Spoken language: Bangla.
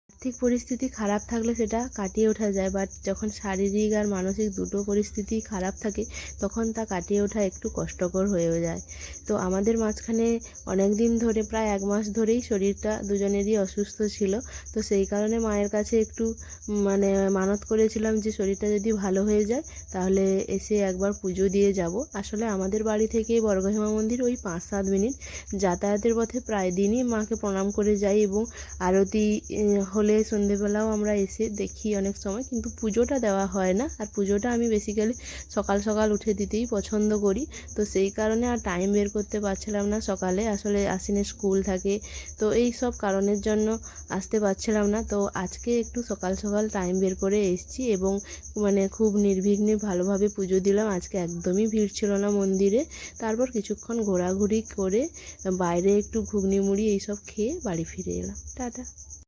আর্থিক পরিস্থিতি খারাপ থাকলে সেটা কাটিয়ে ওঠা যায়, বাট যখন শারীরিক আর মানসিক দুটো পরিস্থিতি খারাপ থাকে তখন তা কাটিয়ে ওঠা একটু কষ্টকর হয়েও যায়। তো আমাদের মাঝখানে অনেক দিন ধরে, প্রায় 1 মাস ধরেই শরীরটা দুজনেরই অসুস্থ ছিল। তো সেই কারণে মায়ের কাছে একটু মানে মানত করেছিলাম যে শরীরটা যদি ভালো হয়ে যায় তাহলে এসে একবার পুজো দিয়ে যাব। আসলে আমাদের বাড়ি থেকে বর্গভীমা মন্দির ওই 5-7 মিনিট, যাতায়াতের পথে প্রায় দিনই মাকে প্রণাম করে যাই এবং আরতি হলে সন্ধেবেলাও আমরা এসে দেখি অনেক সময়, কিন্তু পুজোটা দেওয়া হয় না। আর পুজোটা আমি বেসিক্যালি সকাল সকাল উঠে দিতেই পছন্দ করি। তো সেই কারণে আর টাইম বের করতে পারছিলাম না সকালে, আসলে আশ্বিনের স্কুল থাকে, তো এই সব কারণের জন্য আসতে পারছিলাম না। তো আজকে একটু সকাল সকাল টাইম বের করে এসেছি এবং মানে খুব নির্বিঘ্নে ভালোভাবে পুজো দিলাম। আজকে একদমই ভিড় ছিল না মন্দিরে। তারপর কিছুক্ষণ ঘোরাঘুরি করে বাইরে একটু ঘুগনি মুড়ি এইসব খেয়ে বাড়ি ফিরে এলাম। টাটা।